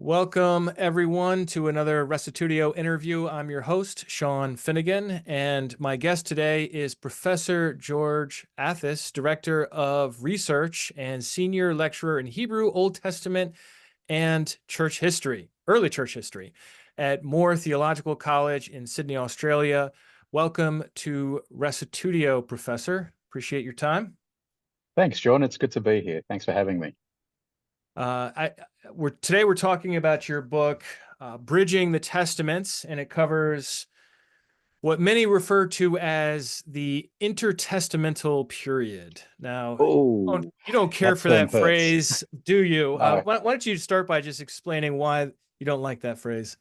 Welcome, everyone, to another Restitutio interview. I'm your host, Sean Finnegan, and my guest today is Professor George Athas, Director of Research and Senior Lecturer in Hebrew, Old Testament, and Church History, Early Church History, at Moore Theological College in Sydney, Australia. Welcome to Restitutio, Professor. Appreciate your time. Thanks, John. It's good to be here. Thanks for having me. Today we're talking about your book, Bridging the Testaments, and it covers what many refer to as the intertestamental period. Now, Oh, you don't care that for term that hurts. phrase, do you? No, Why don't you start by just explaining why you don't like that phrase?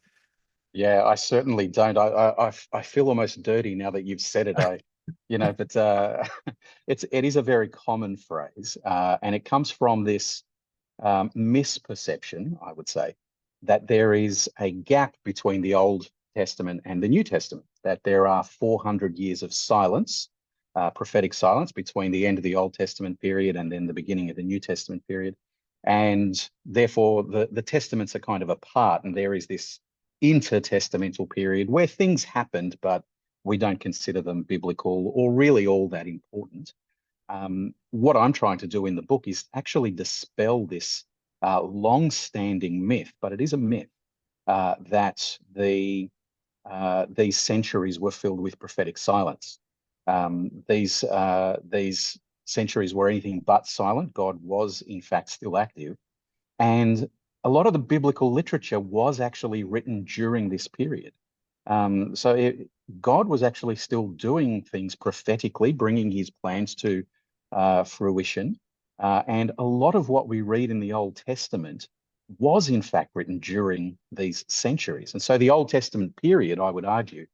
yeah, I certainly don't. I feel almost dirty now that you've said it. But it is a very common phrase, and it comes from this misperception, I would say, that there is a gap between the Old Testament and the New Testament. That there are 400 years of silence, prophetic silence between the end of the Old Testament period and then the beginning of the New Testament period. And therefore, the testaments are kind of apart, and there is this intertestamental period where things happened, but we don't consider them biblical or really all that important. What I'm trying to do in the book is actually dispel this long-standing myth, but it is a myth that these centuries were filled with prophetic silence. These centuries were anything but silent. God was, in fact, still active. And a lot of the biblical literature was actually written during this period. God was actually still doing things prophetically, bringing his plans to fruition. And a lot of what we read in the Old Testament was, in fact, written during these centuries. And so the Old Testament period, I would argue,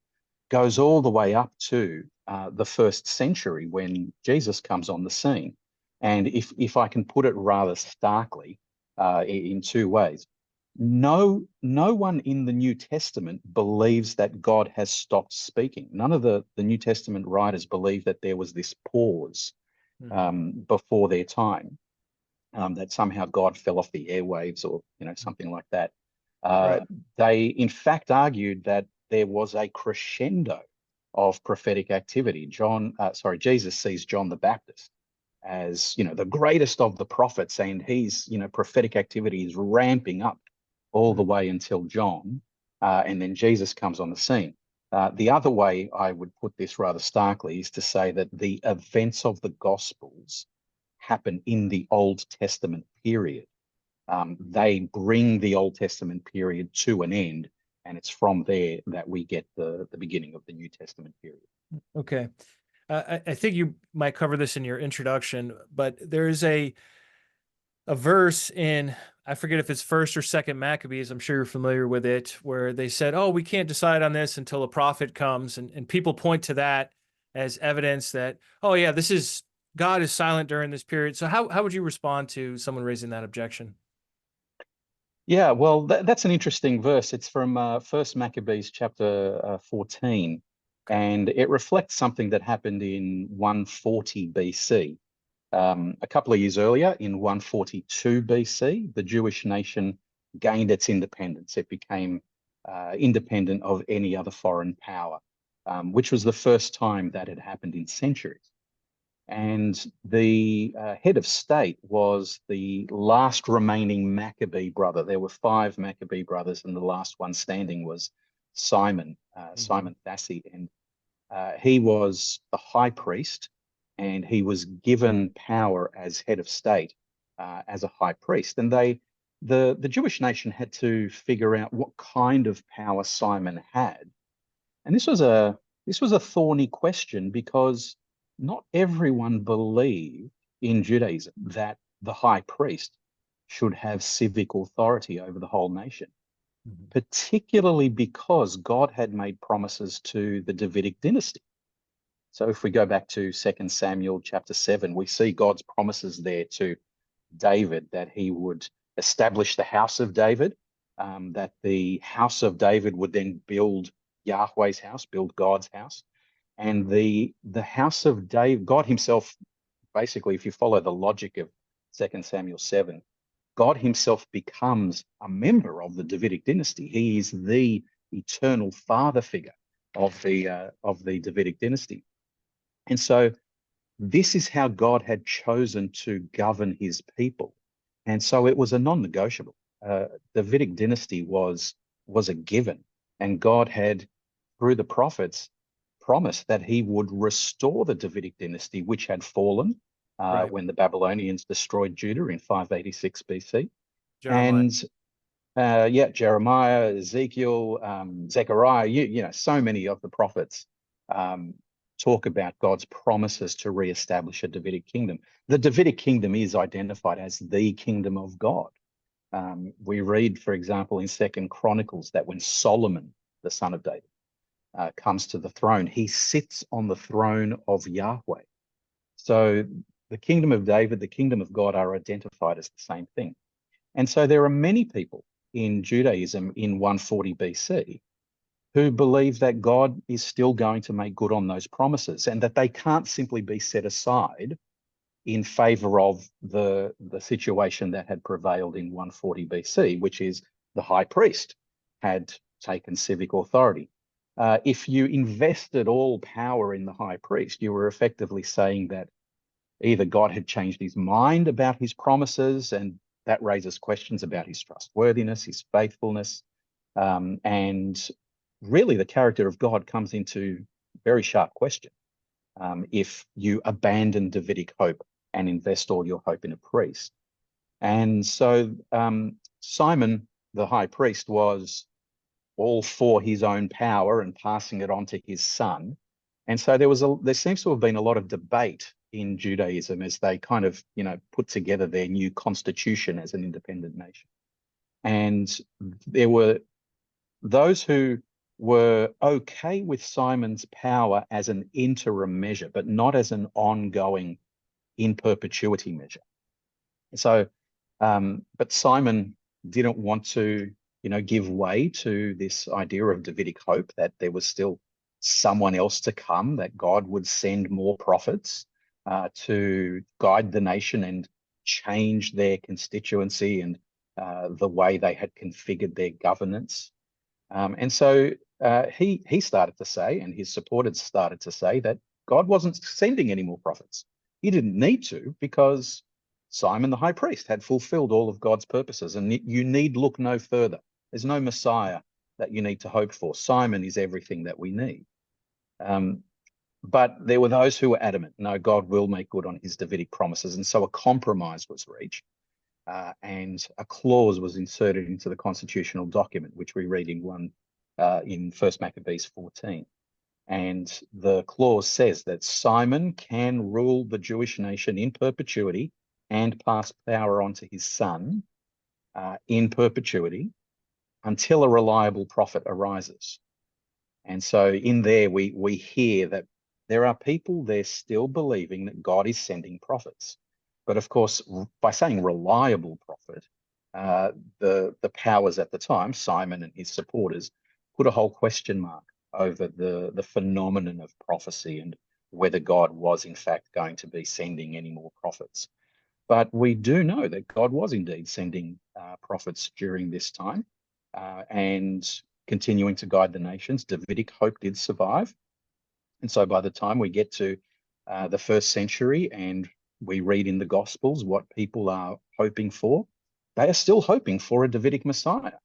goes all the way up to the first century when Jesus comes on the scene. And if I can put it rather starkly, in two ways. No one in the New Testament believes that God has stopped speaking. None of the New Testament writers believe that there was this pause before their time, that somehow God fell off the airwaves or something like that. Right. They in fact argued that there was a crescendo of prophetic activity. Jesus sees John the Baptist as the greatest of the prophets, and he's prophetic activity is ramping up all the way until John, and then Jesus comes on the scene. The other way I would put this rather starkly is to say that the events of the Gospels happen in the Old Testament period. They bring the Old Testament period to an end, and it's from there that we get the beginning of the New Testament period. Okay. I think you might cover this in your introduction, but there is a verse in, I forget if it's first or second Maccabees, I'm sure you're familiar with it, where they said, oh, we can't decide on this until a prophet comes. And people point to that as evidence that, oh yeah, God is silent during this period. So how would you respond to someone raising that objection? Yeah, well, that's an interesting verse. It's from First Maccabees chapter 14, Okay. and it reflects something that happened in 140 BC. A couple of years earlier, in 142 BC, the Jewish nation gained its independence. It became independent of any other foreign power, which was the first time that had happened in centuries. And the head of state was the last remaining Maccabee brother. There were five Maccabee brothers, and the last one standing was Simon, Mhm. Simon Thassi. And he was the high priest, and he was given power as head of state, as a high priest. And the Jewish nation had to figure out what kind of power Simon had. And this was a thorny question because not everyone believed in Judaism that the high priest should have civic authority over the whole nation, Mhm. particularly because God had made promises to the Davidic dynasty. So if we go back to 2 Samuel chapter 7, we see God's promises there to David that he would establish the house of David, that the house of David would then build Yahweh's house, build God's house. And the house of David, God himself, basically, if you follow the logic of 2 Samuel 7, God himself becomes a member of the Davidic dynasty. He is the eternal father figure of the Davidic dynasty. And so this is how God had chosen to govern his people. And so it was a non-negotiable. Davidic dynasty was a given. And God had, through the prophets, promised that he would restore the Davidic dynasty, which had fallen Right. when the Babylonians destroyed Judah in 586 BC. Jeremiah. And Jeremiah, Ezekiel, Zechariah, so many of the prophets talk about God's promises to reestablish a Davidic kingdom. The Davidic kingdom is identified as the kingdom of God. We read, for example, in Second Chronicles that when Solomon, the son of David, comes to the throne, he sits on the throne of Yahweh. So the kingdom of David, the kingdom of God are identified as the same thing. And so there are many people in Judaism in 140 BC who believe that God is still going to make good on those promises and that they can't simply be set aside in favor of the situation that had prevailed in 140 BC, which is the high priest had taken civic authority. If you invested all power in the high priest, you were effectively saying that either God had changed his mind about his promises, and that raises questions about his trustworthiness, his faithfulness, and really the character of God comes into very sharp question if you abandon Davidic hope and invest all your hope in a priest. And so Simon, the high priest, was all for his own power and passing it on to his son. And so there seems to have been a lot of debate in Judaism as they kind of, put together their new constitution as an independent nation. And there were those who were okay with Simon's power as an interim measure, but not as an ongoing in perpetuity measure. So, but Simon didn't want to, give way to this idea of Davidic hope that there was still someone else to come, that God would send more prophets to guide the nation and change their constituency and the way they had configured their governance. And so he started to say, and his supporters started to say, that God wasn't sending any more prophets. He didn't need to, because Simon the high priest had fulfilled all of God's purposes, and you need look no further. There's no Messiah that you need to hope for. Simon is everything that we need. But there were those who were adamant, no, God will make good on his Davidic promises. And so a compromise was reached. And a clause was inserted into the constitutional document, which we read in First Maccabees 14. And the clause says that Simon can rule the Jewish nation in perpetuity and pass power on to his son in perpetuity until a reliable prophet arises. And so in there, we hear that there are people there still believing that God is sending prophets. But of course, by saying reliable prophet, the powers at the time, Simon and his supporters, put a whole question mark over the phenomenon of prophecy and whether God was in fact going to be sending any more prophets. But we do know that God was indeed sending prophets during this time and continuing to guide the nations. Davidic hope did survive. And so by the time we get to the first century and we read in the Gospels what people are hoping for, they are still hoping for a Davidic Messiah.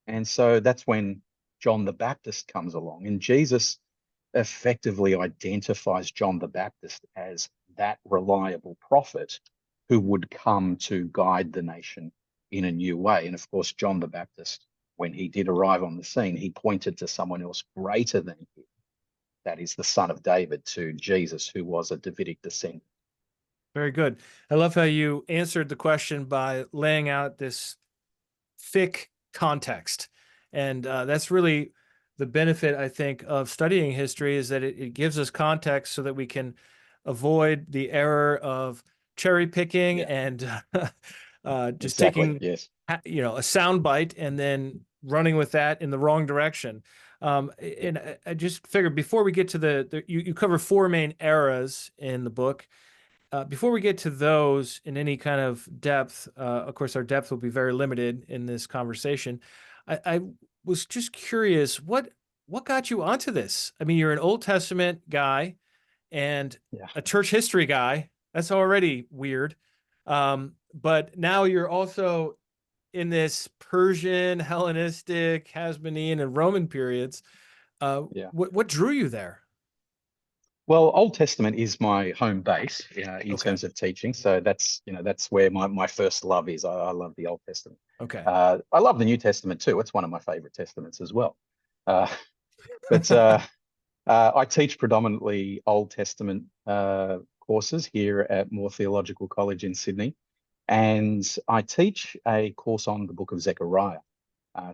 And so that's when John the Baptist comes along, and Jesus effectively identifies John the Baptist as that reliable prophet who would come to guide the nation in a new way. And of course, John the Baptist, when he did arrive on the scene, he pointed to someone else greater than him. That is the son of David, to Jesus, who was a Davidic descendant. Very good. I love how you answered the question by laying out this thick context. And that's really the benefit, I think, of studying history, is that it gives us context so that we can avoid the error of cherry picking and just Exactly. taking, Yes. a sound bite and then running with that in the wrong direction. And I just figured before we get to you cover four main eras in the book. Before we get to those in any kind of depth, of course, our depth will be very limited in this conversation. I was just curious, what got you onto this? I mean, you're an Old Testament guy and Yeah. a church history guy. That's already weird. But now you're also in this Persian, Hellenistic, Hasmonean, and Roman periods. Yeah. What drew you there? Well, Old Testament is my home base in Okay. terms of teaching. So that's where my first love is. I love the Old Testament. Okay. I love the New Testament too. It's one of my favorite testaments as well. Uh, but I teach predominantly Old Testament courses here at Moore Theological College in Sydney, and I teach a course on the book of Zechariah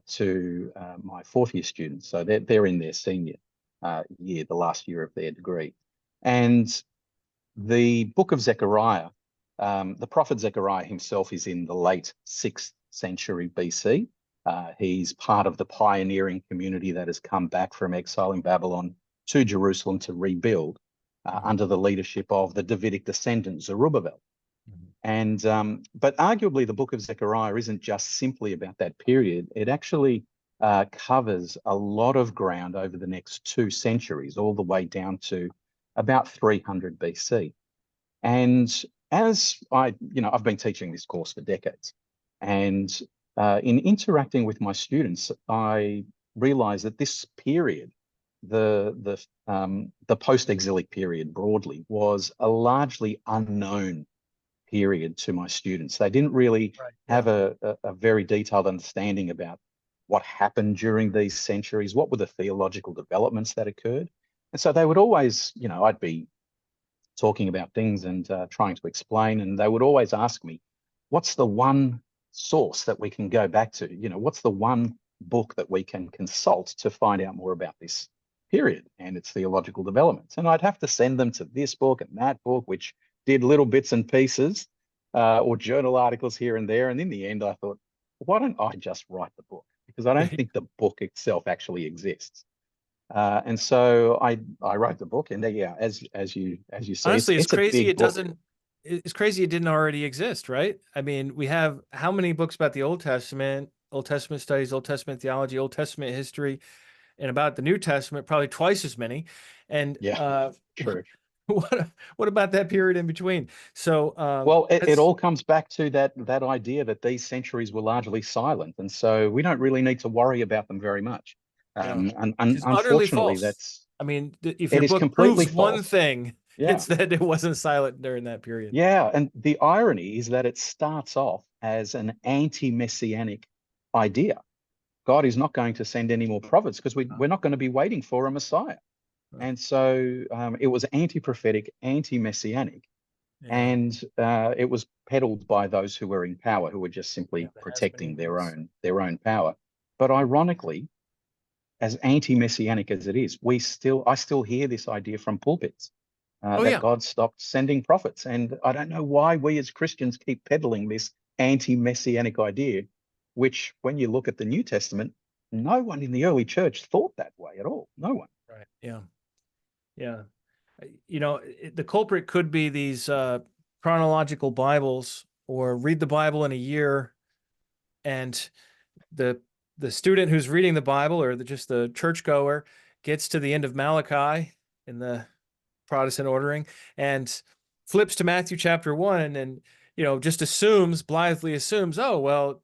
to my fourth year students. So they're in their senior year, the last year of their degree. And the book of Zechariah, the prophet Zechariah himself is in the late 6th century BC. He's part of the pioneering community that has come back from exile in Babylon to Jerusalem to rebuild Mhm. under the leadership of the Davidic descendant Zerubbabel. Mhm. And but arguably, the book of Zechariah isn't just simply about that period. It actually covers a lot of ground over the next 2 centuries, all the way down to about 300 BC. And as I've been teaching this course for decades, and in interacting with my students, I realized that this period, the post-exilic period broadly, was a largely unknown period to my students. They didn't really Right. have Yeah. a very detailed understanding about what happened during these centuries, what were the theological developments that occurred. And so they would always, I'd be talking about things and trying to explain, and they would always ask me, what's the one source that we can go back to? What's the one book that we can consult to find out more about this period and its theological developments? And I'd have to send them to this book and that book, which did little bits and pieces or journal articles here and there. And in the end, I thought, why don't I just write the book? Because I don't think the book itself actually exists. And so I wrote the book, and yeah, as you see, it's Honestly, it's it's a crazy big it book. doesn't it's crazy it didn't already exist, right? I mean, we have how many books about the Old Testament studies, Old Testament theology, Old Testament history, and about the New Testament, probably twice as many. And Yeah, true. what about that period in between? So Well, it that's all comes back to that idea that these centuries were largely silent, and so we don't really need to worry about them very much. yeah, And which is utterly unfortunately, false. I mean, if it your is book completely proves one false. thing, Yeah, it's that it wasn't silent during that period. yeah. And the irony is that it starts off as an anti-messianic idea. God is not going to send any more prophets because we're not going to be waiting for a Messiah. Uh, And so it was anti-prophetic, anti-messianic, yeah, and it was peddled by those who were in power, who were just yeah, simply the protecting their Hasmoneans. own power. But ironically, as anti-messianic as it is, I still hear this idea from pulpits Oh that yeah. God stopped sending prophets, and I don't know why we as Christians keep peddling this anti-messianic idea, which, when you look at the New Testament, no one in the early church thought that way at all. No one. Right. Yeah. Yeah. The culprit could be these chronological Bibles, or read the Bible in a year, and the the student who's reading the Bible, or just the churchgoer, gets to the end of Malachi in the Protestant ordering and flips to Matthew chapter 1, and just blithely assumes, oh well,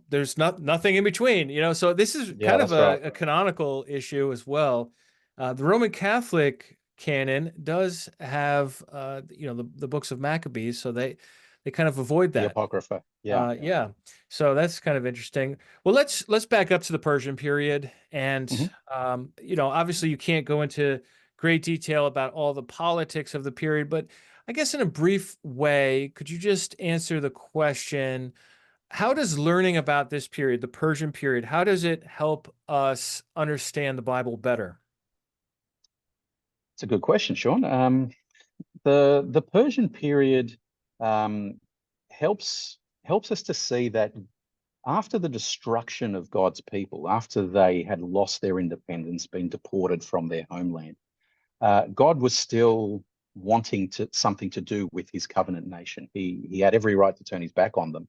there's nothing in between. So this is Yeah, kind of that's right. a canonical issue as well. The Roman Catholic canon does have the books of Maccabees, so they kind of avoid The that. Apocrypha. Yeah. Yeah, so that's kind of interesting. Well, let's back up to the Persian period, and Mhm. obviously you can't go into great detail about all the politics of the period, but I guess in a brief way, could you just answer the question? How does learning about this period, the Persian period, how does it help us understand the Bible better? It's a good question, Sean. The Persian period um, helps us to see that after the destruction of God's people, after they had lost their independence, been deported from their homeland, God was still wanting something to do with his covenant nation. He had every right to turn his back on them.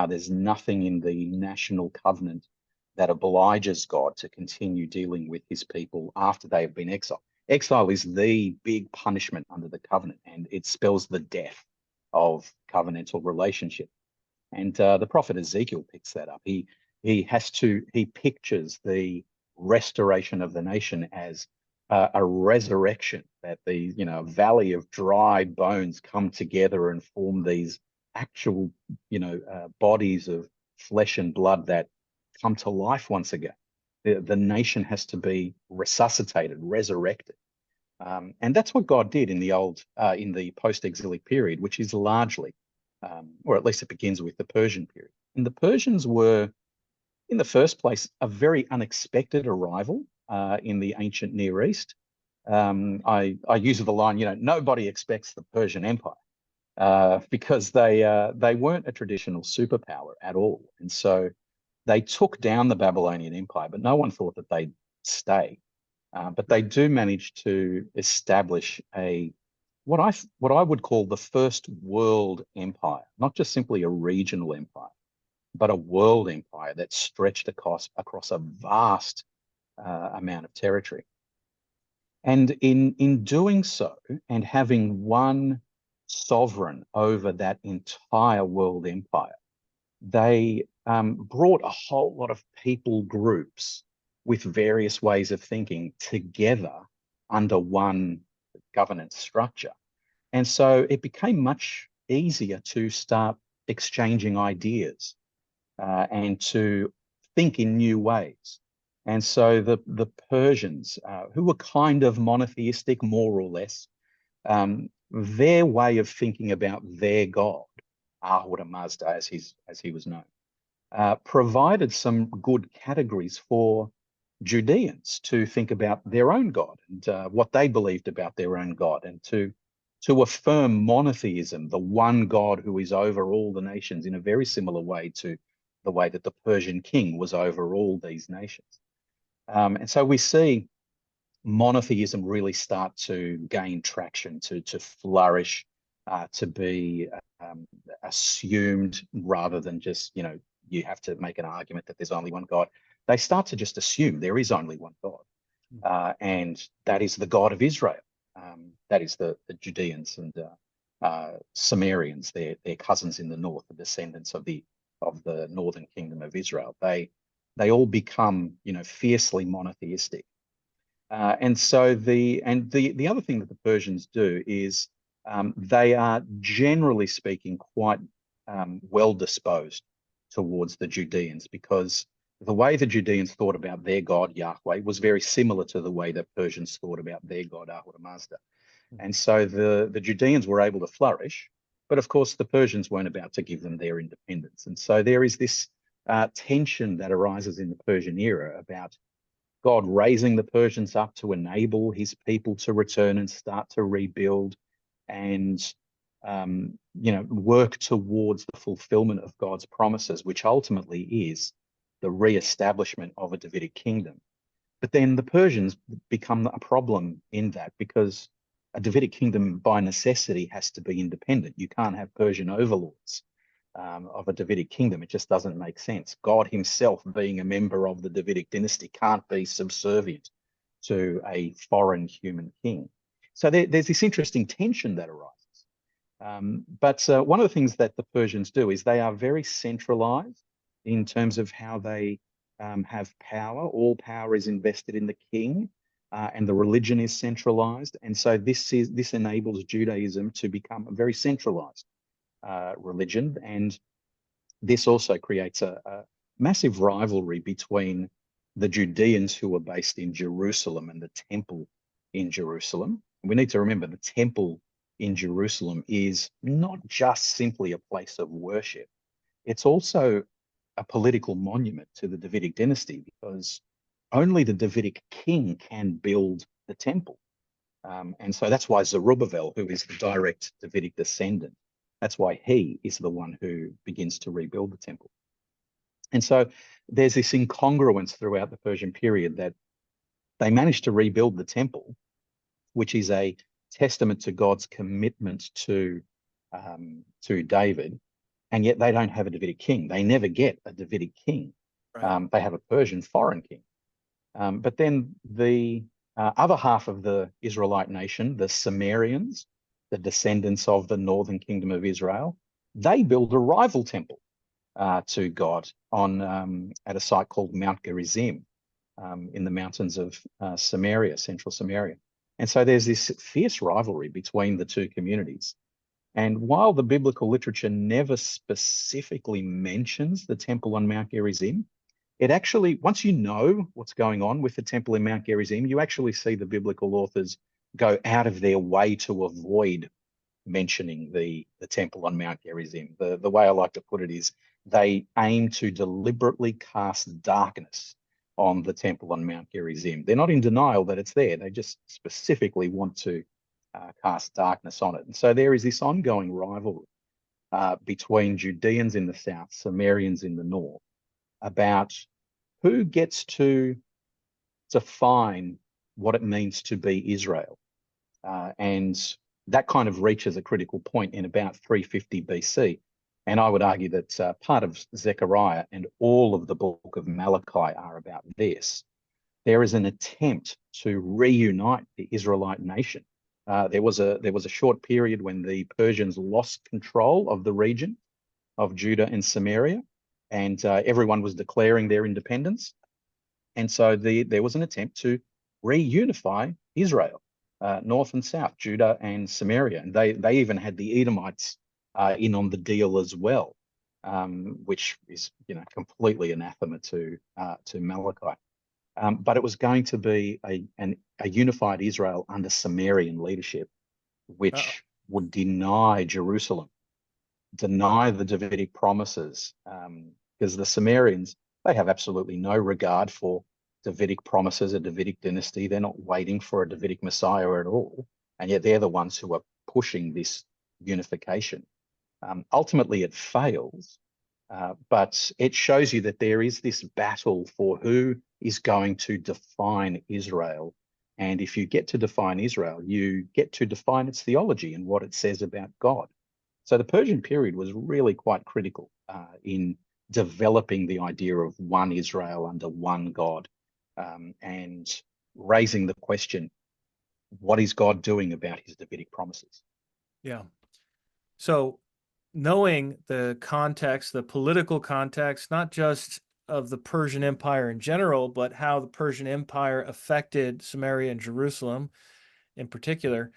There's nothing in the national covenant that obliges God to continue dealing with his people after they have been exiled. Exile is the big punishment under the covenant, and it spells the death of covenantal relationship. And the prophet Ezekiel picks that up. He pictures the restoration of the nation as a resurrection, that the valley of dry bones come together and form these actual bodies of flesh and blood that come to life once again. The nation has to be resuscitated, resurrected. And that's what God did in the post-exilic period, which is largely, or at least it begins with the Persian period. And the Persians were, in the first place, a very unexpected arrival in the ancient Near East. I use the line, nobody expects the Persian Empire because they weren't a traditional superpower at all. And so they took down the Babylonian Empire, but no one thought that they'd stay. But they do manage to establish what I would call the first world empire, not just simply a regional empire, but a world empire that stretched across a vast amount of territory. And in doing so, and having one sovereign over that entire world empire, they brought a whole lot of people groups with various ways of thinking together under one governance structure. And so it became much easier to start exchanging ideas and to think in new ways. And so the Persians, who were kind of monotheistic, more or less, their way of thinking about their god, Ahura Mazda, as he was known, provided some good categories for Judeans to think about their own God and what they believed about their own God, and to affirm monotheism, the one God who is over all the nations, in a very similar way to the way that the Persian king was over all these nations. And so we see monotheism really start to gain traction, to flourish, to be assumed rather than just, you have to make an argument that there's only one God. They start to just assume there is only one God, and that is the God of Israel. That is the Judeans and Sumerians, their cousins in the north, the descendants of the northern kingdom of Israel. They all become, fiercely monotheistic. And so the other thing that the Persians do is they are, generally speaking, quite well disposed towards the Judeans, because the way the Judeans thought about their God, Yahweh, was very similar to the way that Persians thought about their God, Ahura Mazda. And so the Judeans were able to flourish, but of course the Persians weren't about to give them their independence. And so there is this tension that arises in the Persian era about God raising the Persians up to enable his people to return and start to rebuild and work towards the fulfillment of God's promises, which ultimately is the re-establishment of a Davidic kingdom. But then the Persians become a problem in that, because a Davidic kingdom by necessity has to be independent. You can't have Persian overlords of a Davidic kingdom. It just doesn't make sense. God himself, being a member of the Davidic dynasty, can't be subservient to a foreign human king. So there's this interesting tension that arises. But one of the things that the Persians do is they are very centralized in terms of how they have power. All power is invested in the king, and the religion is centralized. And so this enables Judaism to become a very centralized religion. And this also creates a massive rivalry between the Judeans who are based in Jerusalem and the temple in Jerusalem. We need to remember the temple in Jerusalem is not just simply a place of worship. It's also a political monument to the Davidic dynasty, because only the Davidic king can build the temple. And so that's why Zerubbabel, who is the direct Davidic descendant, that's why he is the one who begins to rebuild the temple. And so there's this incongruence throughout the Persian period that they managed to rebuild the temple, which is a testament to God's commitment to David, and yet they don't have a Davidic king. They never get a Davidic king. Right. They have a Persian foreign king. But then the other half of the Israelite nation, the Sumerians, the descendants of the northern kingdom of Israel, they build a rival temple to God on at a site called Mount Gerizim in the mountains of Samaria, central Samaria. And so there's this fierce rivalry between the two communities. And while the biblical literature never specifically mentions the temple on Mount Gerizim, it actually, once you know what's going on with the temple in Mount Gerizim, you actually see the biblical authors go out of their way to avoid mentioning the temple on Mount Gerizim. The way I like to put it is they aim to deliberately cast darkness on the temple on Mount Gerizim. They're not in denial that it's there. They just specifically want to cast darkness on it. And so there is this ongoing rivalry between Judeans in the south, Sumerians in the north, about who gets to define what it means to be Israel. And that kind of reaches a critical point in about 350 BC. And I would argue that part of Zechariah and all of the book of Malachi are about this. There is an attempt to reunite the Israelite nation. There was a short period when the Persians lost control of the region of Judah and Samaria, and everyone was declaring their independence. And so there was an attempt to reunify Israel, north and south, Judah and Samaria. And they even had the Edomites in on the deal as well, which is completely anathema to Malachi. But it was going to be a unified Israel under Sumerian leadership, which would deny Jerusalem, deny the Davidic promises, because the Sumerians, they have absolutely no regard for Davidic promises, a Davidic dynasty. They're not waiting for a Davidic Messiah at all. And yet they're the ones who are pushing this unification. Ultimately, it fails, but it shows you that there is this battle for who is going to define Israel. And if you get to define Israel, you get to define its theology and what it says about God. So the Persian period was really quite critical in developing the idea of one Israel under one God, and raising the question, what is God doing about his Davidic promises? Yeah. So knowing the context, the political context, not just of the Persian Empire in general, but how the Persian Empire affected Samaria and Jerusalem in particular,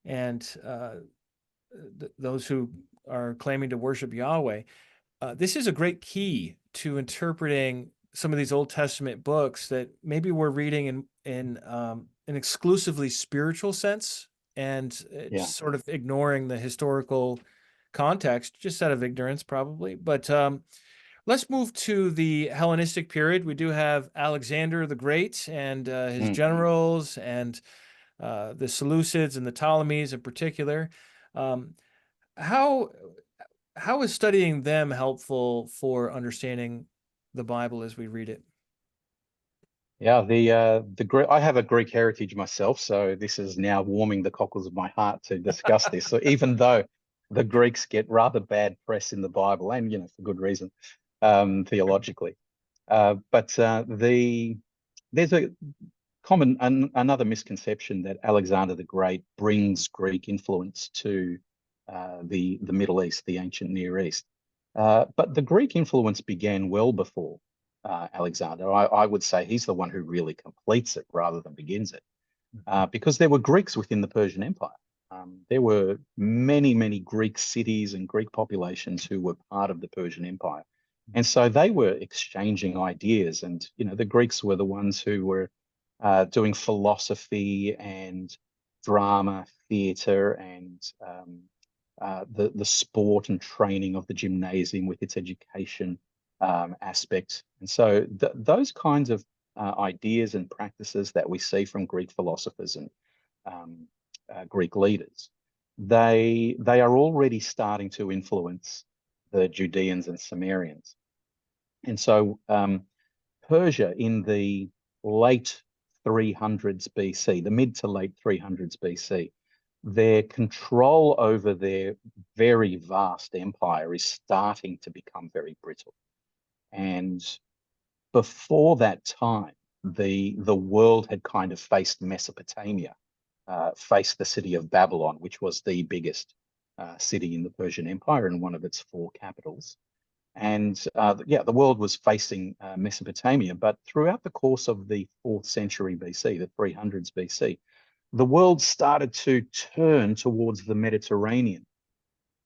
and those who are claiming to worship Yahweh. This is a great key to interpreting some of these Old Testament books that maybe we're reading in an exclusively spiritual sense, and sort of ignoring the historical context, just out of ignorance, probably. But let's move to the Hellenistic period. We do have Alexander the Great and his generals, and the Seleucids and the Ptolemies in particular. How is studying them helpful for understanding the Bible as we read it? Yeah, the Greek. I have a Greek heritage myself, so this is now warming the cockles of my heart to discuss this. So even though the Greeks get rather bad press in the Bible, and for good reason, theologically, but there's a common another misconception that Alexander the Great brings Greek influence to the Middle East, the ancient Near East. But the Greek influence began well before Alexander. I would say he's the one who really completes it rather than begins it, because there were Greeks within the Persian Empire. There were many, many Greek cities and Greek populations who were part of the Persian Empire. And so they were exchanging ideas. And, the Greeks were the ones who were doing philosophy and drama, theatre, and the sport and training of the gymnasium with its education aspect. And so those kinds of ideas and practices that we see from Greek philosophers and Greek leaders, they are already starting to influence the Judeans and Sumerians. And so Persia in the late 300s BC, the mid to late 300s BC, their control over their very vast empire is starting to become very brittle. And before that time, the world had kind of faced Mesopotamia, faced the city of Babylon, which was the biggest city in the Persian Empire and one of its four capitals. And yeah, the world was facing Mesopotamia, but throughout the course of the 4th century BC, the 300s BC, the world started to turn towards the Mediterranean.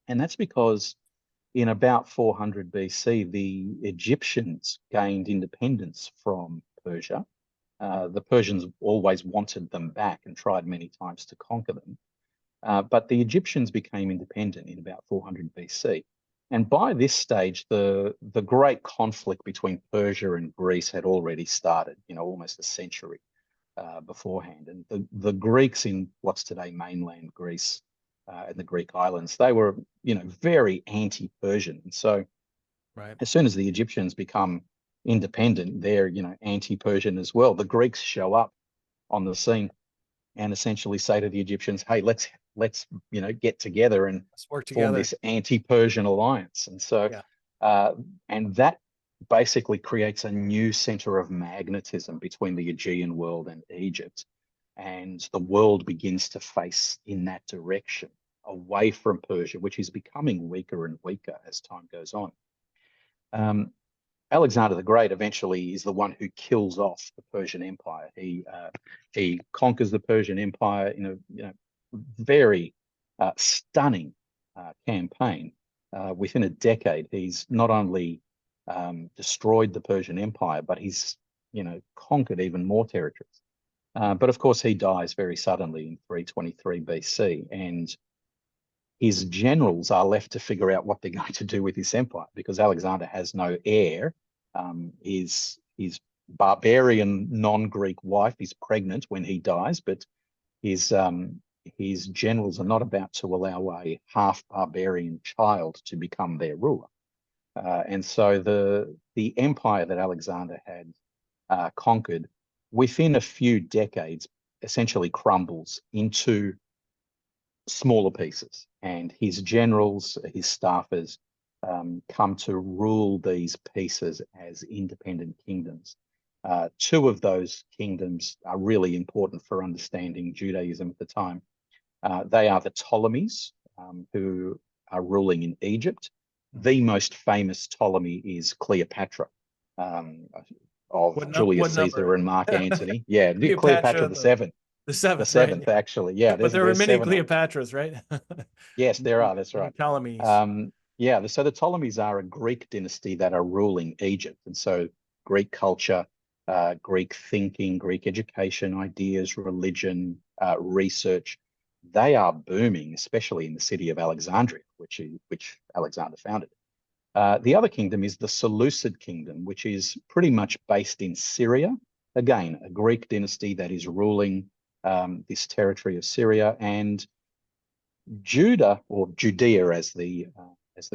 And that's because in about 400 BC, the Egyptians gained independence from Persia. The Persians always wanted them back and tried many times to conquer them. But the Egyptians became independent in about 400 BC. And by this stage, the great conflict between Persia and Greece had already started, almost a century beforehand. And the Greeks in what's today mainland Greece and the Greek islands, they were, very anti-Persian. And so Right. as soon as the Egyptians become independent, they're, anti-Persian as well. The Greeks show up on the scene and essentially say to the Egyptians, "Hey, let's get together and Let's work form together. this anti-Persian alliance." And so, Yeah. and that basically creates a new center of magnetism between the Aegean world and Egypt, and the world begins to face in that direction, away from Persia, which is becoming weaker and weaker as time goes on. Um, Alexander the Great eventually is the one who kills off the Persian Empire. He conquers the Persian Empire in a very stunning campaign. Within a decade, he's not only destroyed the Persian Empire, but he's conquered even more territories. But of course, he dies very suddenly in 323 BC, and his generals are left to figure out what they're going to do with this empire because Alexander has no heir. His barbarian non-Greek wife is pregnant when he dies, but his generals are not about to allow a half barbarian child to become their ruler. And so the empire that Alexander had conquered within a few decades essentially crumbles into smaller pieces, and his generals, his staffers, come to rule these pieces as independent kingdoms. Two of those kingdoms are really important for understanding Judaism at the time. They are the Ptolemies, who are ruling in Egypt. The most famous Ptolemy is Cleopatra, of What Julius number? Caesar and Mark Antony. Yeah, Cleopatra Cleopatra, the seventh. the The seventh, right? seventh, actually. Yeah, But there were there's many seven of them. Cleopatras, right? Yes, there are. That's Many right. Ptolemies. Yeah, so the Ptolemies are a Greek dynasty that are ruling Egypt. And so Greek culture, Greek thinking, Greek education, ideas, religion, research, they are booming, especially in the city of Alexandria, which Alexander founded. The other kingdom is the Seleucid kingdom, which is pretty much based in Syria. Again, a Greek dynasty that is ruling this territory of Syria, and Judah, or Judea as the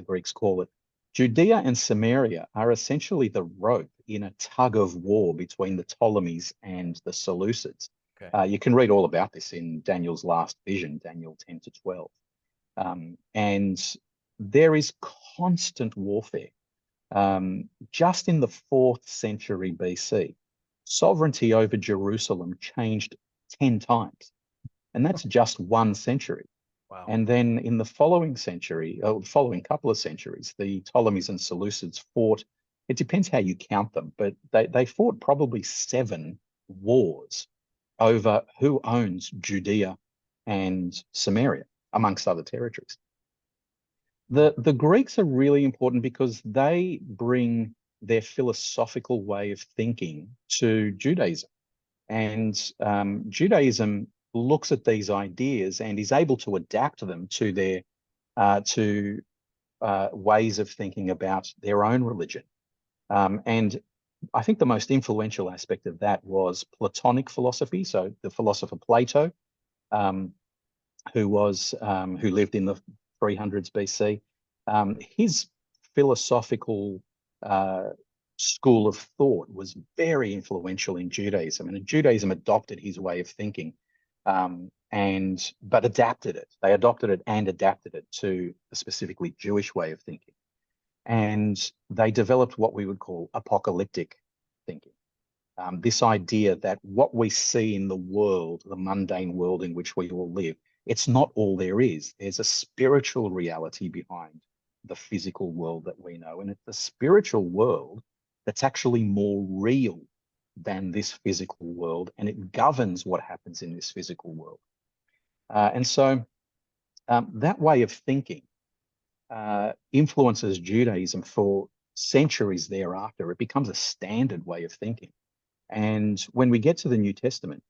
Greeks call it, Judea and Samaria are essentially the rope in a tug of war between the Ptolemies and the Seleucids. Okay. You can read all about this in Daniel's last vision, Daniel 10 to 12. And there is constant warfare. Just in the 4th century BC, sovereignty over Jerusalem changed 10 times. And that's just one century. Wow. And then in the following century, following couple of centuries, the Ptolemies and Seleucids fought. It depends how you count them, but they fought probably 7 wars over who owns Judea and Samaria, amongst other territories. The Greeks are really important because they bring their philosophical way of thinking to Judaism. And Judaism looks at these ideas and is able to adapt them to their ways of thinking about their own religion. And I think the most influential aspect of that was Platonic philosophy. So the philosopher Plato, um, who lived in the 300s BC, his philosophical school of thought was very influential in Judaism, and Judaism adopted his way of thinking. but adapted it. They adopted it and adapted it to a specifically Jewish way of thinking. And they developed what we would call apocalyptic thinking. This idea that what we see in the world, the mundane world in which we all live, it's not all there is. There's a spiritual reality behind the physical world that we know. And it's the spiritual world that's actually more real than this physical world, and it governs what happens in this physical world. And so that way of thinking influences Judaism for centuries thereafter. It becomes a standard way of thinking. And when we get to the New Testament,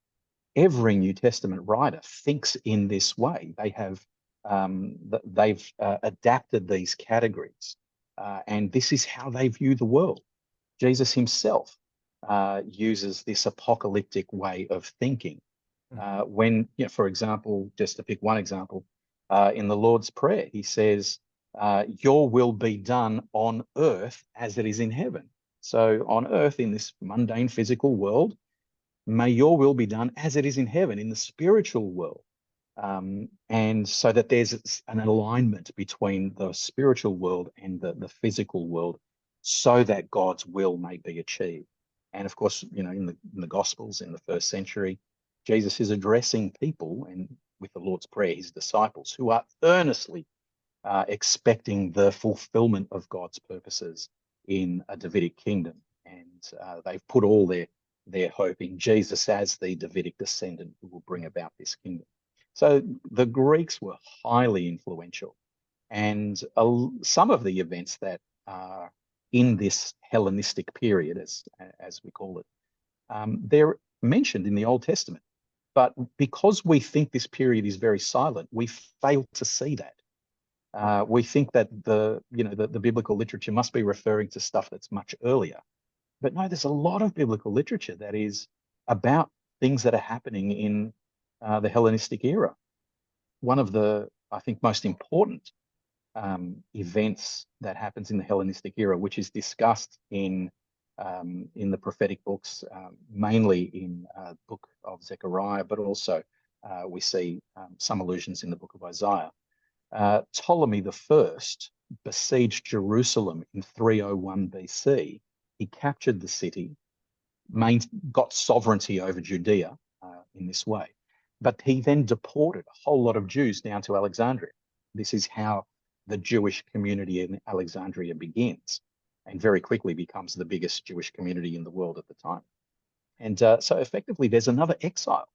every New Testament writer thinks in this way. They've adapted these categories, and this is how they view the world. Jesus himself uses this apocalyptic way of thinking. When, for example, just to pick one example, in the Lord's Prayer, he says, "Your will be done on earth as it is in heaven." So on earth, in this mundane physical world, may your will be done as it is in heaven, in the spiritual world. And so that there's an alignment between the spiritual world and the physical world, so that God's will may be achieved. And of course, in the Gospels in the first century, Jesus is addressing people, and with the Lord's Prayer, his disciples, who are earnestly expecting the fulfillment of God's purposes in a Davidic kingdom. And they've put all their hope in Jesus as the Davidic descendant who will bring about this kingdom. So the Greeks were highly influential. And some of the events that are in this Hellenistic period, as we call it, they're mentioned in the Old Testament. But because we think this period is very silent, we fail to see that. We think that the biblical literature must be referring to stuff that's much earlier. But no, there's a lot of biblical literature that is about things that are happening in the Hellenistic era. One of the, I think, most important events that happens in the Hellenistic era, which is discussed in the prophetic books, mainly in the book of Zechariah, but also we see some allusions in the book of Isaiah. Ptolemy I besieged Jerusalem in 301 BC. He captured the city, got sovereignty over Judea in this way. But he then deported a whole lot of Jews down to Alexandria. This is how the Jewish community in Alexandria begins, and very quickly becomes the biggest Jewish community in the world at the time. And so effectively, there's another exile.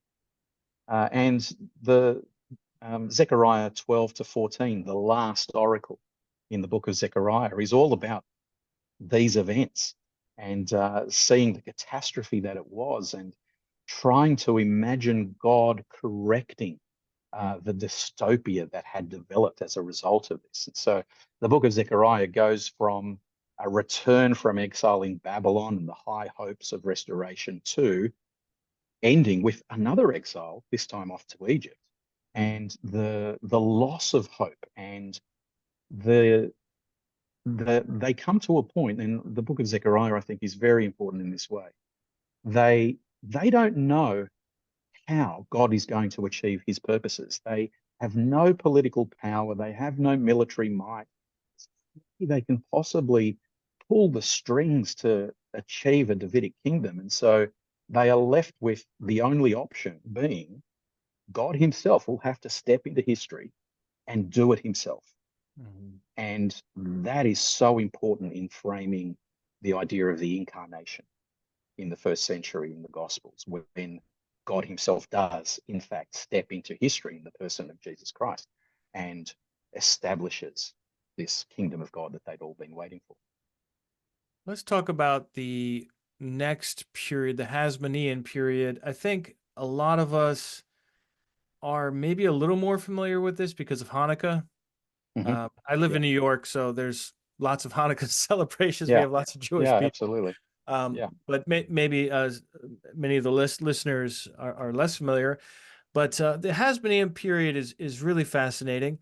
And the Zechariah 12-14, the last oracle in the book of Zechariah, is all about these events and seeing the catastrophe that it was, and trying to imagine God correcting the dystopia that had developed as a result of this. And so the book of Zechariah goes from a return from exile in Babylon and the high hopes of restoration to ending with another exile, this time off to Egypt, and the loss of hope. And they come to a point, and the book of Zechariah, I think, is very important in this way. They don't know how God is going to achieve his purposes. They have no political power. They have no military might. They can possibly pull the strings to achieve a Davidic kingdom. And so they are left with the only option being God himself will have to step into history and do it himself. Mm-hmm. And that is so important in framing the idea of the incarnation in the first century in the Gospels, when God himself does, in fact, step into history in the person of Jesus Christ and establishes this kingdom of God that they'd all been waiting for. Let's talk about the next period, the Hasmonean period. I think a lot of us are maybe a little more familiar with this because of Hanukkah. Mm-hmm. I live in New York, so there's lots of Hanukkah celebrations. We have lots of Jewish people. Absolutely. But maybe many of the listeners are less familiar. But the Hasmonean period is really fascinating.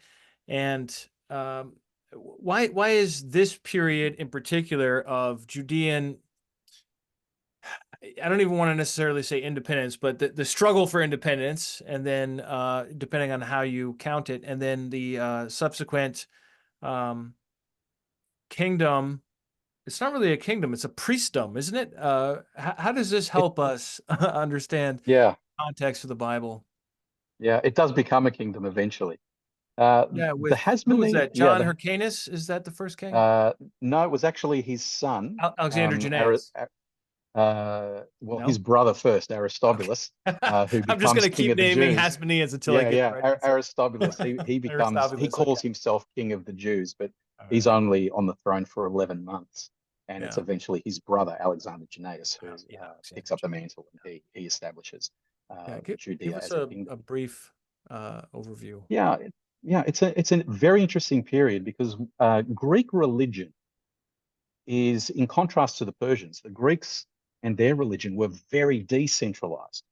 And why is this period in particular of Judean I don't even want to necessarily say independence, but the struggle for independence, and then depending on how you count it, and then the subsequent um, kingdom. It's not really a kingdom; it's a priestdom, isn't it? How does this It, help us understand yeah, context of the Bible? yeah, it does become a kingdom eventually. Yeah, The with who was Hasmonean, that? John Hyrcanus? Is that the first king? no, it was actually his son, Alexander Jannaeus. well, his No? brother first, Okay. Aristobulus, who I'm just becomes going to king keep of the naming Jews. Hasmoneans until I Yeah, get the yeah, right answer. Aristobulus. He Aristobulus. calls Okay. himself king of the Jews, but All he's right. only on the throne for 11 months, and it's Yeah. eventually his brother Alexander Jannaeus who Yeah. Alexander picks up the Jannaeus. mantle, and he establishes Yeah. Give Judea us as a kingdom. a brief overview. Yeah, yeah, it's a very interesting period because Greek religion is in contrast to the Persians. The Greeks and their religion were very decentralized.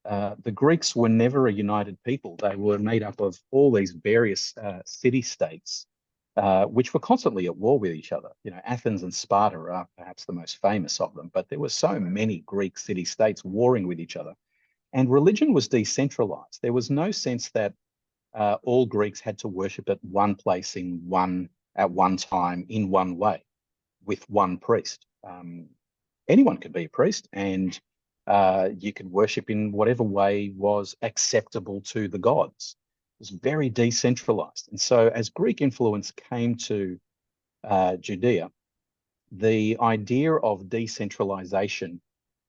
The Greeks were never a united people. They were made up of all these various city-states, which were constantly at war with each other. You know, Athens and Sparta are perhaps the most famous of them, but there were so many Greek city-states warring with each other. And religion was decentralized. There was no sense that all Greeks had to worship at one place at one time in one way with one priest. Anyone could be a priest, and you could worship in whatever way was acceptable to the gods. It was very decentralized. And so, as Greek influence came to Judea, the idea of decentralization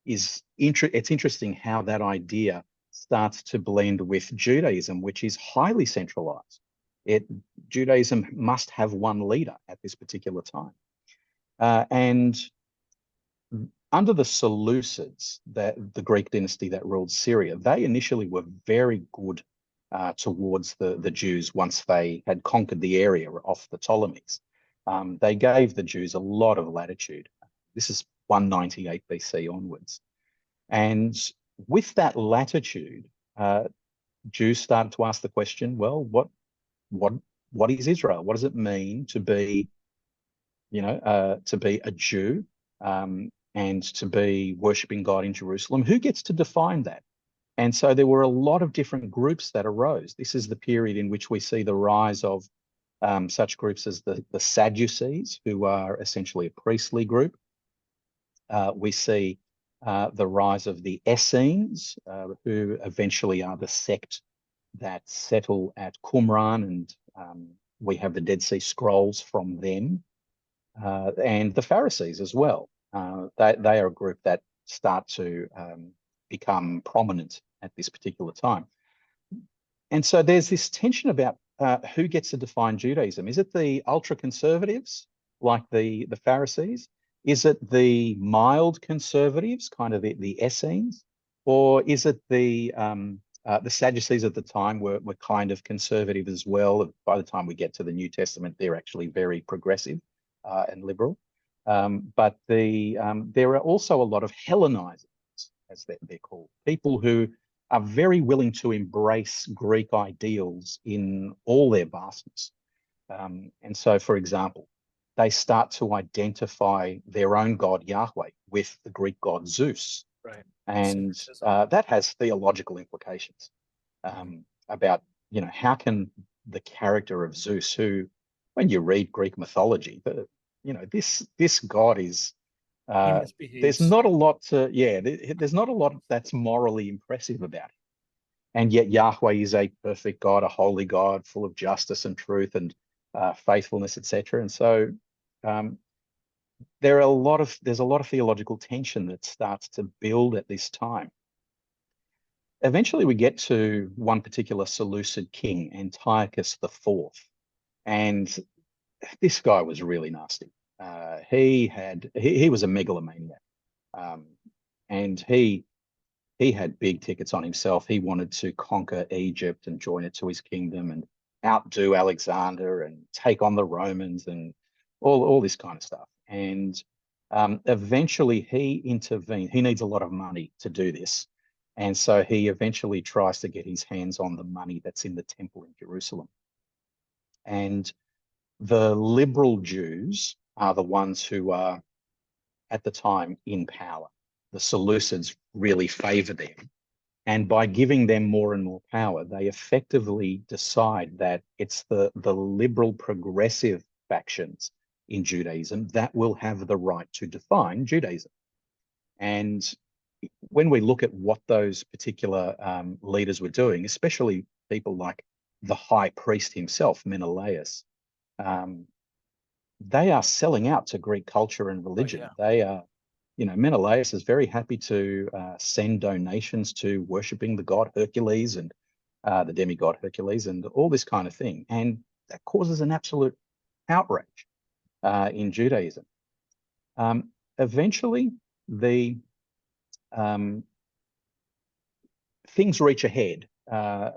it's interesting how that idea starts to blend with Judaism, which is highly centralized. It Judaism must have one leader at this particular time. And under the Seleucids, the Greek dynasty that ruled Syria, they initially were very good towards the Jews once they had conquered the area off the Ptolemies. They gave the Jews a lot of latitude. This is 198 BC onwards. And with that latitude, Jews started to ask the question, well, what what is Israel? What does it mean to be, to be a Jew and to be worshiping God in Jerusalem? Who gets to define that? And so there were a lot of different groups that arose. This is the period in which we see the rise of such groups as the Sadducees, who are essentially a priestly group. We see the rise of the Essenes, who eventually are the sect that settle at Qumran, and we have the Dead Sea Scrolls from them, and the Pharisees as well. They are a group that start to become prominent at this particular time. And so there's this tension about who gets to define Judaism. Is it the ultra conservatives like the Pharisees? Is it the mild conservatives, kind of the Essenes, or is it the Sadducees at the time were kind of conservative as well? By the time we get to the New Testament, they're actually very progressive and liberal. But there are also a lot of Hellenizers, as they're called, people who are very willing to embrace Greek ideals in all their vastness. And so, for example, they start to identify their own god Yahweh with the Greek god Zeus. Right. And Syncretism. that has theological implications about, how can the character of Zeus, who, when you read Greek mythology, this god is He there's misbehaves. not a lot there's not a lot that's morally impressive about it. And yet Yahweh is a perfect God, a holy God, full of justice and truth and faithfulness, etc. And so um, there's a lot of theological tension that starts to build at this time. Eventually, we get to one particular Seleucid king, Antiochus IV, and this guy was really nasty. He was a megalomaniac, um, and he had big tickets on himself. He wanted to conquer Egypt and join it to his kingdom and outdo Alexander and take on the Romans and all this kind of stuff. And eventually he intervened. He needs a lot of money to do this. And so he eventually tries to get his hands on the money that's in the temple in Jerusalem. And the liberal Jews are the ones who are at the time in power. the Seleucids really favor them. And by giving them more and more power, they effectively decide that it's the liberal progressive factions in Judaism that will have the right to define Judaism. And when we look at what those particular leaders were doing, especially people like the high priest himself, Menelaus, they are selling out to Greek culture and religion. Oh, yeah. They are, Menelaus is very happy to send donations to worshipping the god Hercules and the demigod Hercules and all this kind of thing. And that causes an absolute outrage in Judaism. Eventually, the things reach a head,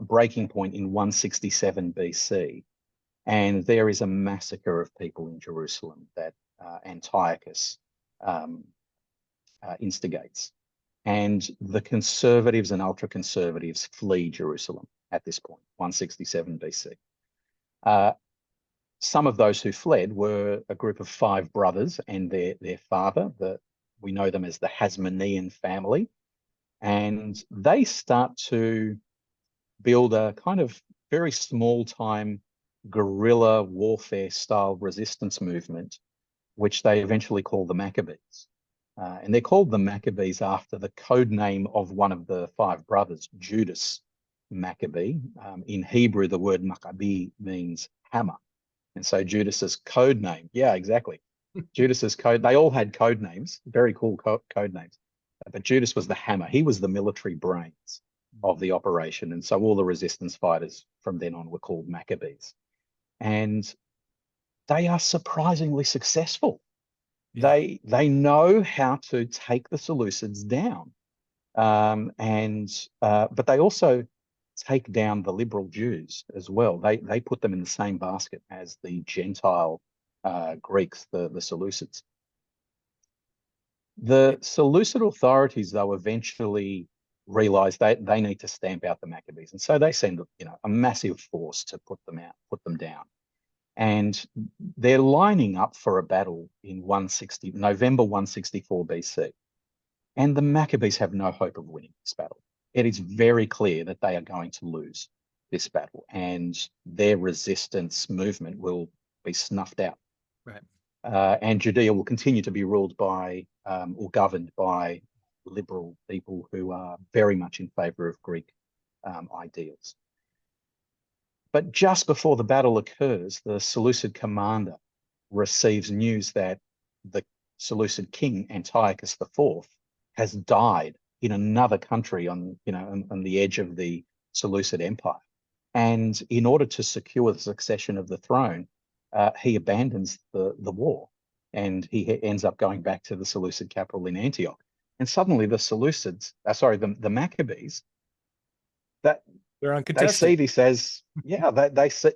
breaking point in 167 BC. And there is a massacre of people in Jerusalem that Antiochus instigates. And the conservatives and ultra-conservatives flee Jerusalem at this point, 167 BC. Some of those who fled were a group of 5 brothers and their father. We know them as the Hasmonean family. And they start to build a kind of very small-time guerrilla warfare style resistance movement, which they eventually call the Maccabees. And they're called the Maccabees after the code name of one of the 5 brothers, Judas Maccabee. In Hebrew, the word Maccabee means hammer. And so Judas's code name, yeah, exactly. Judas's code, they all had code names, very cool code names. But Judas was the hammer. He was the military brains of the operation. And so all the resistance fighters from then on were called Maccabees. And they are surprisingly successful. Yeah. They know how to take the Seleucids down. But they also take down the liberal Jews as well. They put them in the same basket as the Gentile Greeks, the Seleucids. The Seleucid authorities, though, eventually realize they need to stamp out the Maccabees, and so they send a massive force to put them down. And they're lining up for a battle in November 164 BC. And the Maccabees have no hope of winning this battle. It is very clear that they are going to lose this battle, and their resistance movement will be snuffed out. Right. And Judea will continue to be ruled by or governed by liberal people who are very much in favor of Greek ideals. But just before the battle occurs, the Seleucid commander receives news that the Seleucid king, Antiochus IV, has died in another country on the edge of the Seleucid Empire. And in order to secure the succession of the throne, he abandons the war, and he ends up going back to the Seleucid capital in Antioch. And suddenly the the Maccabees, that They're they see uncontested. this as,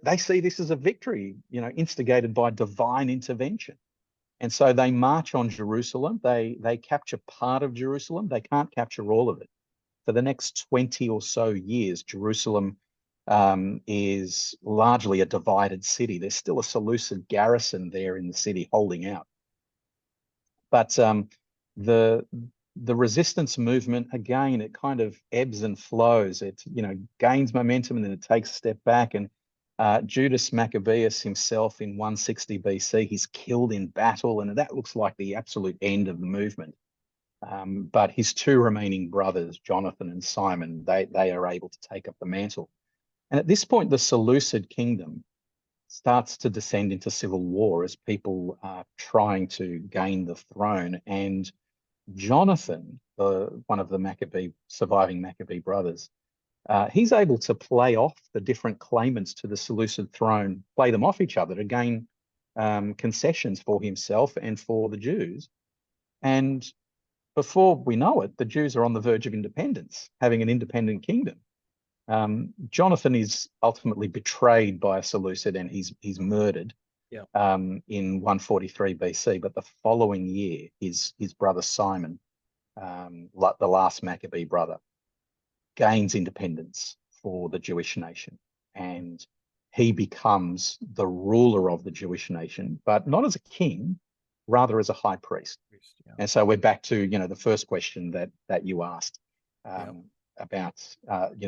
they see this as a victory, instigated by divine intervention. And so they march on Jerusalem. They capture part of Jerusalem. They can't capture all of it. For the next 20 or so years, Jerusalem is largely a divided city. There's still a Seleucid garrison there in the city holding out. But the resistance movement, again, it kind of ebbs and flows. It gains momentum and then it takes a step back. And Judas Maccabeus himself in 160 BC, he's killed in battle, and that looks like the absolute end of the movement. But his 2 remaining brothers, Jonathan and Simon, they are able to take up the mantle. And at this point, the Seleucid kingdom starts to descend into civil war as people are trying to gain the throne. And Jonathan, one of the surviving Maccabee brothers, he's able to play off the different claimants to the Seleucid throne, play them off each other to gain concessions for himself and for the Jews. And before we know it, the Jews are on the verge of independence, having an independent kingdom. Jonathan is ultimately betrayed by a Seleucid and he's murdered in 143 BC. But the following year, his brother Simon, like the last Maccabee brother, gains independence for the Jewish nation, and he becomes the ruler of the Jewish nation, but not as a king, rather as a high priest. Yeah. And so we're back to, the first question that you asked Yeah. about,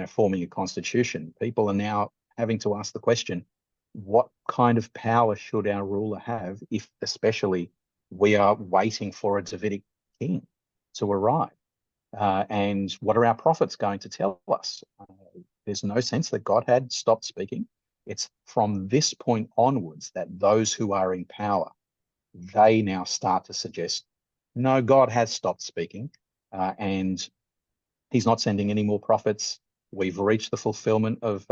forming a constitution. People are now having to ask the question, what kind of power should our ruler have if especially we are waiting for a Davidic king to arrive? And what are our prophets going to tell us? There's no sense that God had stopped speaking. It's from this point onwards that those who are in power, they now start to suggest, no, God has stopped speaking, and he's not sending any more prophets. We've reached the fulfillment of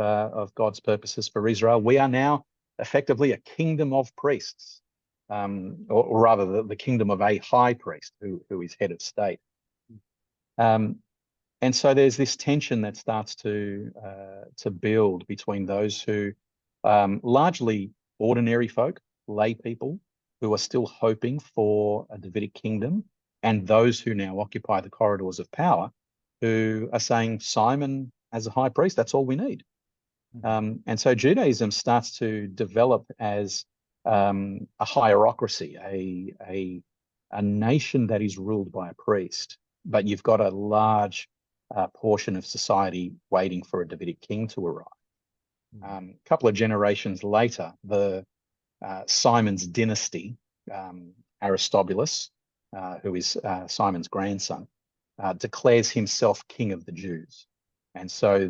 God's purposes for Israel. We are now effectively a kingdom of priests, or rather the kingdom of a high priest who is head of state. And so there's this tension that starts to build between those who, largely ordinary folk, lay people, who are still hoping for a Davidic kingdom, and those who now occupy the corridors of power, who are saying Simon as a high priest, that's all we need. And so Judaism starts to develop as a hierarchy, a nation that is ruled by a priest, but you've got a large portion of society waiting for a Davidic king to arrive. A couple of generations later, the Simon's dynasty, Aristobulus, who is Simon's grandson, declares himself king of the Jews. And so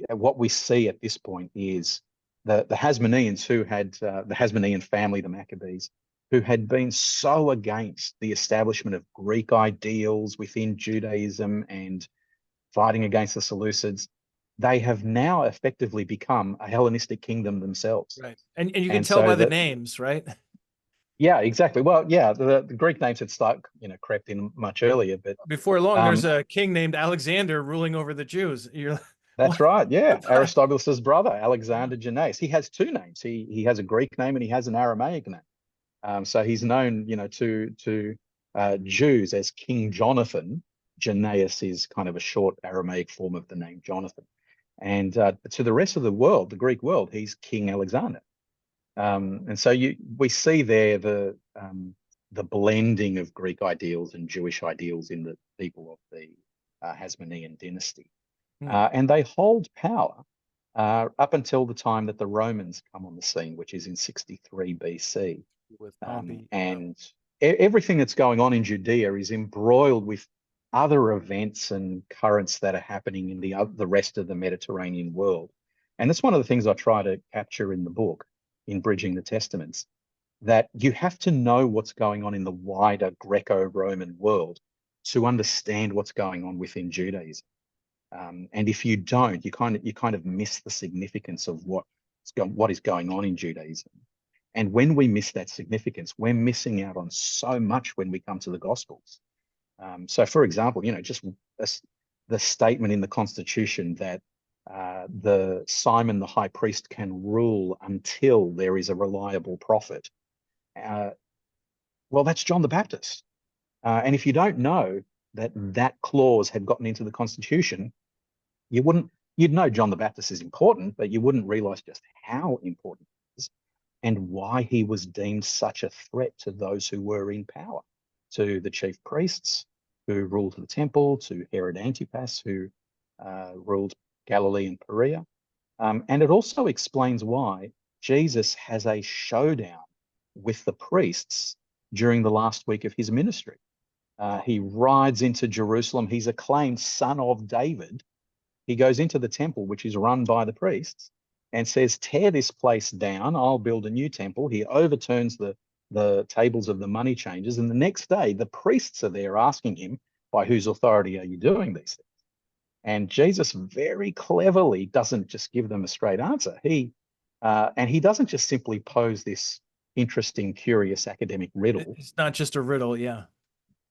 what we see at this point is the Hasmoneans who had the Hasmonean family, the Maccabees, who had been so against the establishment of Greek ideals within Judaism and fighting against the Seleucids, they have now effectively become a Hellenistic kingdom themselves. Right. And you can And tell so by the names, right? yeah, exactly. Well, yeah, the Greek names had crept in much earlier, but Before long, there's a king named Alexander ruling over the Jews. You're that's right. Yeah, what? Aristobulus's brother, Alexander Jannaeus. He has two names. He has a Greek name and he has an Aramaic name. So he's known, to Jews as King Jonathan. Jannaeus is kind of a short Aramaic form of the name Jonathan. And to the rest of the world, the Greek world, he's King Alexander. And so we see there the blending of Greek ideals and Jewish ideals in the people of the Hasmonean dynasty. And they hold power up until the time that the Romans come on the scene, which is in 63 BC. With Pompey. And everything that's going on in Judea is embroiled with other events and currents that are happening in the rest of the Mediterranean world. And that's one of the things I try to capture in the book, in Bridging the Testaments, that you have to know what's going on in the wider Greco-Roman world to understand what's going on within Judaism. And if you don't, you kind of miss the significance of what is going on in Judaism. And when we miss that significance, we're missing out on so much when we come to the Gospels. So, for example, just the statement in the Constitution that the Simon the high priest can rule until there is a reliable prophet. Well, that's John the Baptist. And if you don't know that clause had gotten into the Constitution, you'd know John the Baptist is important, but you wouldn't realize just how important it is and why he was deemed such a threat to those who were in power, to the chief priests who ruled the temple, to Herod Antipas, who ruled Galilee and Perea. And it also explains why Jesus has a showdown with the priests during the last week of his ministry. He rides into Jerusalem. He's acclaimed son of David. He goes into the temple, which is run by the priests, and says, tear this place down. I'll build a new temple. He overturns the tables of the money changers. And the next day, the priests are there asking him, by whose authority are you doing these things? And Jesus very cleverly doesn't just give them a straight answer. And he doesn't just simply pose this interesting, curious academic riddle. It's not just a riddle, yeah.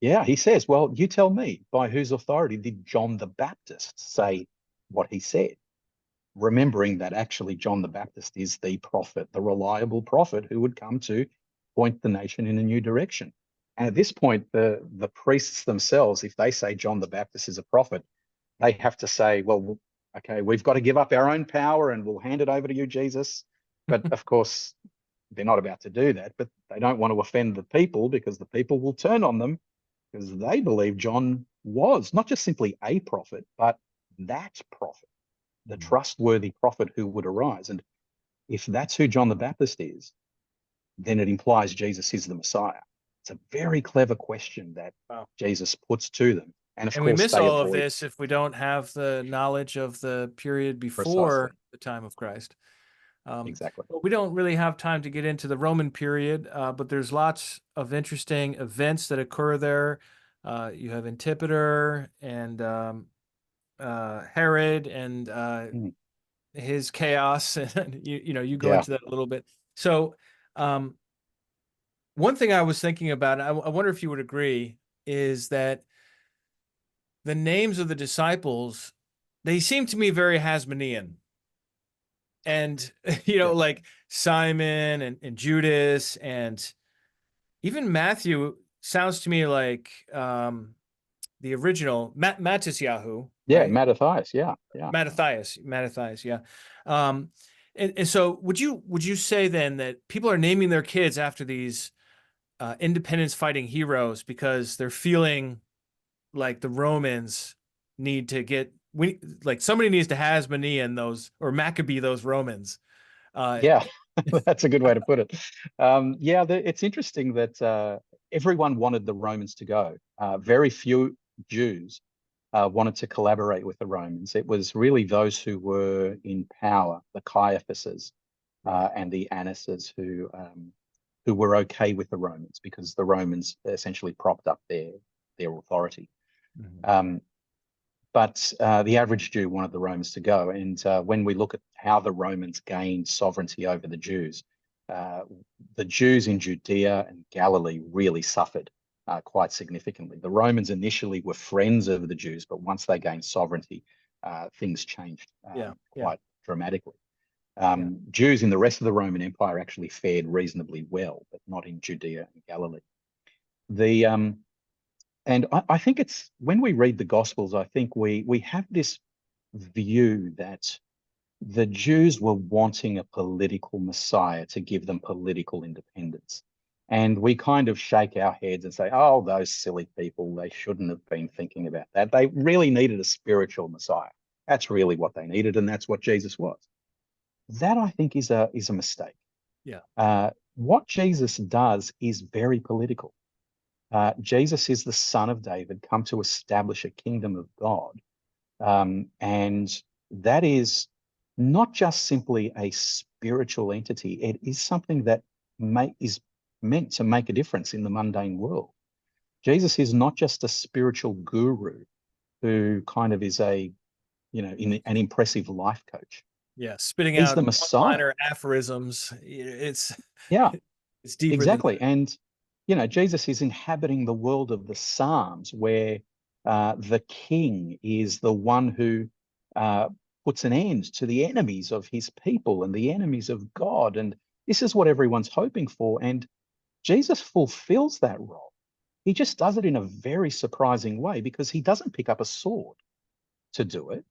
Yeah, he says, well, you tell me, by whose authority did John the Baptist say what he said? Remembering that actually John the Baptist is the prophet, the reliable prophet who would come to point the nation in a new direction. And at this point, the priests themselves, if they say John the Baptist is a prophet, they have to say, well, okay, we've got to give up our own power and we'll hand it over to you, Jesus. But of course, they're not about to do that, but they don't want to offend the people because the people will turn on them because they believe John was not just simply a prophet, but that prophet, the Mhm. trustworthy prophet who would arise. And if that's who John the Baptist is, then it implies Jesus is the Messiah. It's a very clever question that Wow. Jesus puts to them. And of And we course, miss they all of avoid this if we don't have the knowledge of the period before precisely. the time of Christ. Exactly. But we don't really have time to get into the Roman period, but there's lots of interesting events that occur there. You have Antipater and Herod and Mm, his chaos, and you go yeah. into that a little bit. So, um, one thing I was thinking about, I wonder if you would agree, is that the names of the disciples, they seem to me very Hasmonean. And Yeah. like Simon and Judas and even Matthew sounds to me like the original Mattisyahu, Yeah. right? Mattathias. Yeah. Yeah. Mattathias, yeah. Um, and so would you say then that people are naming their kids after these independence fighting heroes because they're feeling like the Romans need to get we like somebody needs to Hasmonean those or Maccabee those Romans. Uh, Yeah. That's a good way to put it. Yeah. It's interesting that everyone wanted the Romans to go. Very few Jews wanted to collaborate with the Romans. It was really those who were in power, the Caiaphases right. and the Annases, who were okay with the Romans because the Romans essentially propped up their authority. Mhm. Um, but the average Jew wanted the Romans to go. And when we look at how the Romans gained sovereignty over uh, the Jews in Judea and Galilee really suffered quite significantly. The Romans initially were friends of the Jews, but once they gained sovereignty, things changed Yeah, yeah, quite dramatically. yeah. Jews in the rest of the Roman Empire actually fared reasonably well, but not in Judea and Galilee. The and I think it's when we read the Gospels, I think we have this view that the Jews were wanting a political Messiah to give them political independence. And we kind of shake our heads and say, oh, those silly people, they shouldn't have been thinking about that. They really needed a spiritual Messiah. That's really what they needed, and that's what Jesus was. That I think is a mistake. Yeah. What Jesus does is very political. Jesus is the Son of David, come to establish a kingdom of God. And that is not just simply a spiritual entity, it is something that is meant to make a difference in the mundane world. Jesus is not just a spiritual guru who kind of is an impressive life coach. Yeah, spitting He's out the Messiah. one-liner aphorisms. It's Yeah, it's deeper than exactly. that. And, Jesus is inhabiting the world of the Psalms where the king is the one who uh, puts an end to the enemies of his people and the enemies of God. And this is what everyone's hoping for. And Jesus fulfills that role. He just does it in a very surprising way because he doesn't pick up a sword to do it.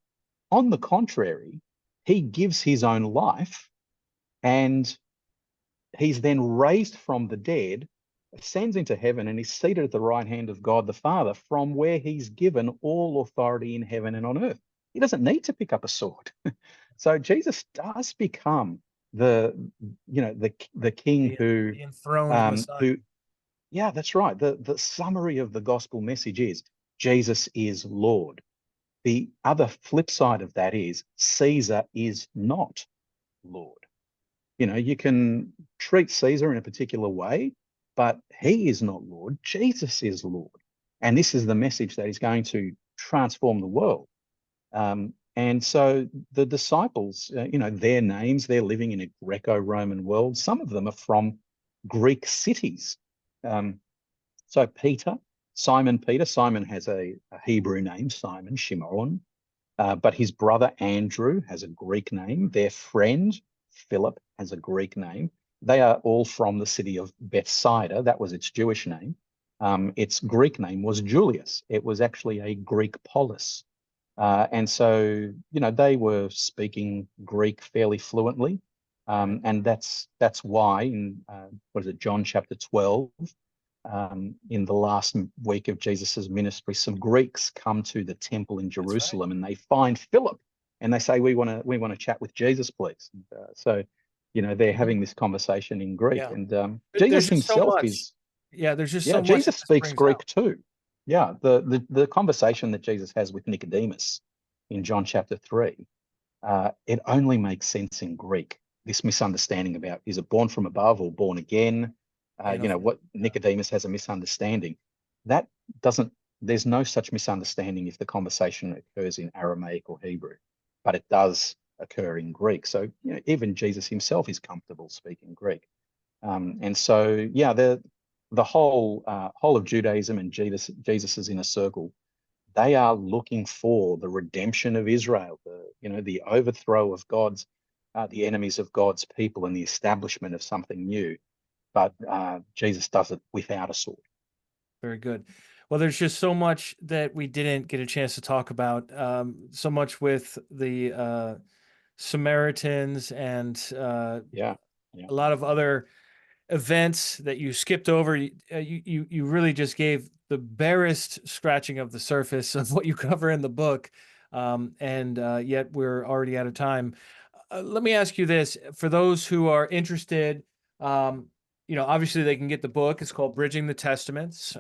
On the contrary, he gives his own life and he's then raised from the dead, ascends into heaven, and is seated at the right hand of God the Father, from where he's given all authority in heaven and on earth. He doesn't need to pick up a sword. So Jesus does become the the king The enthroned Messiah. who yeah, that's right. The summary of the gospel message is Jesus is Lord. The other flip side of that is Caesar is not Lord. You can treat Caesar in a particular way, but he is not Lord. Jesus is Lord. And this is the message that is going to transform the world. And so the disciples, their names, they're living in a Greco-Roman world. Some of them are from Greek cities. Um, so Simon Peter, Simon has a Hebrew name, Simon, Shimon. But his brother Andrew has a Greek name. Their friend Philip has a Greek name. They are all from the city of Bethsaida. That was its Jewish name. Its Greek name was Julius. It was actually a Greek polis. And so, they were speaking Greek fairly fluently. And that's why in what is it, John chapter 12, in the last week of Jesus's ministry, some Greeks come to the temple in That's right. Jerusalem and they find Philip and they say, we want to chat with Jesus, please. And, so, they're having this conversation in Greek, Yeah. and There's Jesus just so himself much. is, Yeah, there's just yeah, so much that Jesus this speaks brings out. Greek too. Yeah, the conversation that Jesus has with Nicodemus in John chapter 3, it only makes sense in Greek. This misunderstanding about, is it born from above or born again? What Nicodemus has a misunderstanding. That doesn't, there's no such misunderstanding if the conversation occurs in Aramaic or Hebrew, but it does occur in Greek. So, even Jesus himself is comfortable speaking Greek. And so, yeah, the whole of Judaism and Jesus's inner circle, they are looking for the redemption of Israel, the overthrow of the enemies of God's people, and the establishment of something new. But Jesus does it without a sword. Very good. Well, there's just so much that we didn't get a chance to talk about. So much with the Samaritans and Yeah, yeah. a lot of other events that you skipped over. You really just gave the barest scratching of the surface of what you cover in the book, and yet we're already out of time. Let me ask you this: for those who are interested, obviously they can get the book. It's called Bridging the Testaments,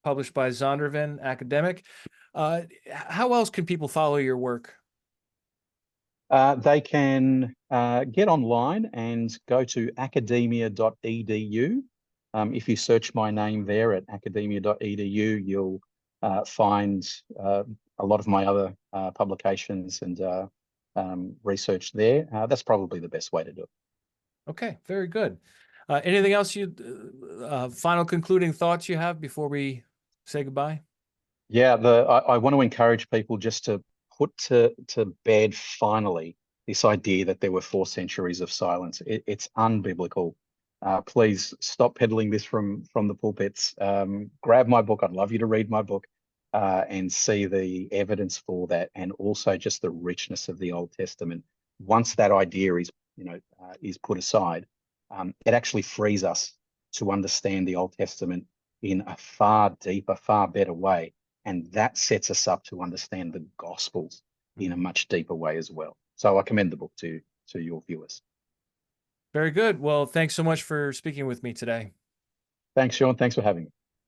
published by Zondervan Academic. How else can people follow your work? They can get online and go to academia.edu. If you search my name there at academia.edu, you'll find a lot of my other publications and research there. That's probably the best way to do it. Okay, very good. Anything else final concluding thoughts you have before we say goodbye? Yeah, I want to encourage people just to put to bed finally this idea that there were 4 centuries of silence. It's unbiblical. Please stop peddling this from the pulpits. Grab my book. I'd love you to read my book and see the evidence for that, and also just the richness of the Old Testament. Once that idea is put aside, it actually frees us to understand the Old Testament in a far deeper, far better way. And that sets us up to understand the Gospels in a much deeper way as well. So I commend the book to your viewers. Very good. Well, thanks so much for speaking with me today. Thanks, Sean. Thanks for having me.